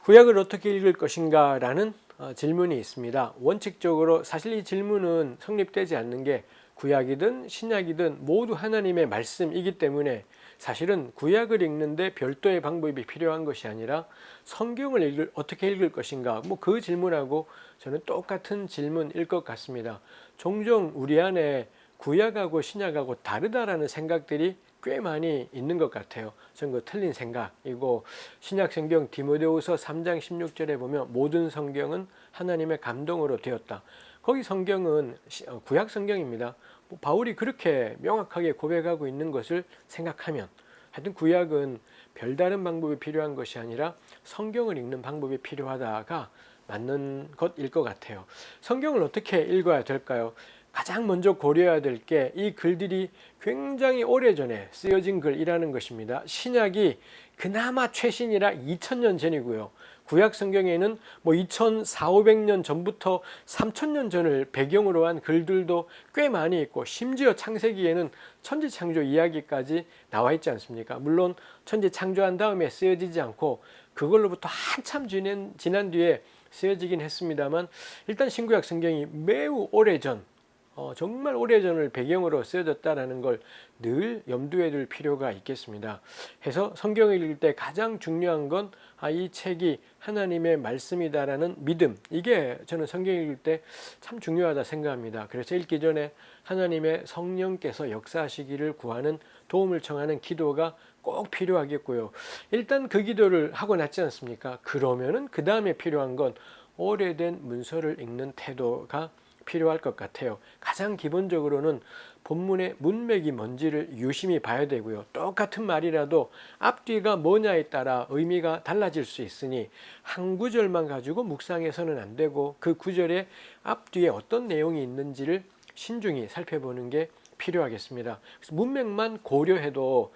구약을 어떻게 읽을 것인가 라는 질문이 있습니다. 원칙적으로 사실 이 질문은 성립되지 않는 게 구약이든 신약이든 모두 하나님의 말씀이기 때문에 사실은 구약을 읽는데 별도의 방법이 필요한 것이 아니라 성경을 어떻게 읽을 것인가, 그 질문하고 저는 똑같은 질문일 것 같습니다. 종종 우리 안에 구약하고 신약하고 다르다라는 생각들이 꽤 많이 있는 것 같아요. 저는 그 틀린 생각이고, 신약 성경 디모데후서 3장 16절에 보면 모든 성경은 하나님의 감동으로 되었다. 거기 성경은 구약 성경입니다. 바울이 그렇게 명확하게 고백하고 있는 것을 생각하면 하여튼 구약은 별다른 방법이 필요한 것이 아니라 성경을 읽는 방법이 필요하다가 맞는 것일 것 같아요. 성경을 어떻게 읽어야 될까요? 가장 먼저 고려해야 될 게 이 글들이 굉장히 오래전에 쓰여진 글이라는 것입니다. 신약이 그나마 최신이라 2000년 전이고요. 구약 성경에는 2400~500년 전부터 3000년 전을 배경으로 한 글들도 꽤 많이 있고, 심지어 창세기에는 천지창조 이야기까지 나와 있지 않습니까? 물론 천지 창조한 다음에 쓰여지지 않고 그걸로부터 한참 지난 뒤에 쓰여지긴 했습니다만, 일단 신구약 성경이 매우 오래전, 정말 오래전을 배경으로 쓰여졌다는 걸 늘 염두에 둘 필요가 있겠습니다. 해서 성경을 읽을 때 가장 중요한 건 이 책이 하나님의 말씀이다라는 믿음, 이게 저는 성경 읽을 때 참 중요하다 생각합니다. 그래서 읽기 전에 하나님의 성령께서 역사하시기를 구하는, 도움을 청하는 기도가 꼭 필요하겠고요. 일단 그 기도를 하고 났지 않습니까? 그러면은 그 다음에 필요한 건 오래된 문서를 읽는 태도가 필요할 것 같아요. 가장 기본적으로는 본문의 문맥이 뭔지를 유심히 봐야 되고요. 똑같은 말이라도 앞뒤가 뭐냐에 따라 의미가 달라질 수 있으니 한 구절만 가지고 묵상해서는 안 되고, 그 구절의 앞뒤에 어떤 내용이 있는지를 신중히 살펴보는 게 필요하겠습니다. 그래서 문맥만 고려해도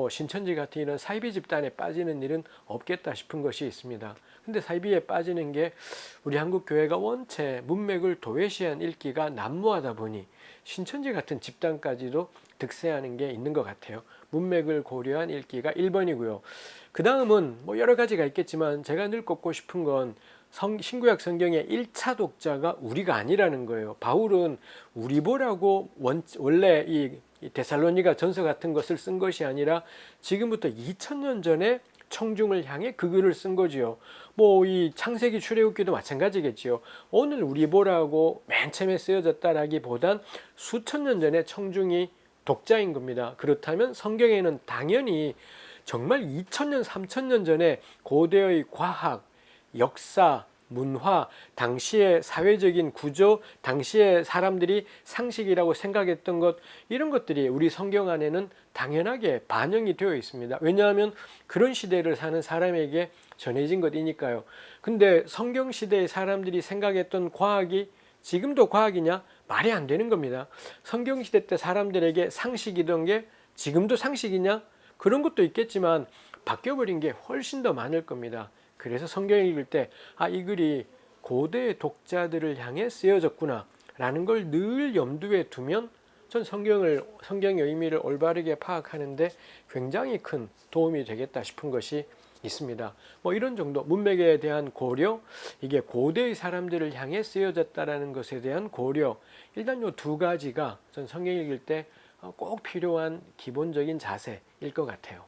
신천지 같은 이런 사이비 집단에 빠지는 일은 없겠다 싶은 것이 있습니다. 근데 사이비에 빠지는 게 우리 한국 교회가 원체 문맥을 도외시한 읽기가 난무하다 보니 신천지 같은 집단까지도 득세하는 게 있는 것 같아요. 문맥을 고려한 읽기가 1번이고요. 그 다음은 여러 가지가 있겠지만 제가 늘 꼽고 싶은 건 신구약 성경의 1차 독자가 우리가 아니라는 거예요. 바울은 우리 보라고 원래 이 데살로니가 전서 같은 것을 쓴 것이 아니라 지금부터 2000년 전에 청중을 향해 그 글을 쓴 거지요. 이 창세기 출애굽기도 마찬가지겠지요. 오늘 우리 보라고 맨 처음에 쓰여졌다라기보단 수천 년 전에 청중이 독자인 겁니다. 그렇다면 성경에는 당연히 정말 2000년, 3000년 전에 고대의 과학, 역사, 문화, 당시의 사회적인 구조, 당시의 사람들이 상식이라고 생각했던 것, 이런 것들이 우리 성경 안에는 당연하게 반영이 되어 있습니다. 왜냐하면 그런 시대를 사는 사람에게 전해진 것이니까요. 근데 성경 시대의 사람들이 생각했던 과학이 지금도 과학이냐? 말이 안 되는 겁니다. 성경 시대 때 사람들에게 상식이던 게 지금도 상식이냐? 그런 것도 있겠지만 바뀌어버린 게 훨씬 더 많을 겁니다. 그래서 성경을 읽을 때 이 글이 고대 독자들을 향해 쓰여졌구나 라는 걸 늘 염두에 두면 전 성경의 의미를 올바르게 파악하는데 굉장히 큰 도움이 되겠다 싶은 것이 있습니다. 이런 정도 문맥에 대한 고려, 이게 고대의 사람들을 향해 쓰여졌다라는 것에 대한 고려, 일단 이 두 가지가 전 성경 읽을 때 꼭 필요한 기본적인 자세일 것 같아요.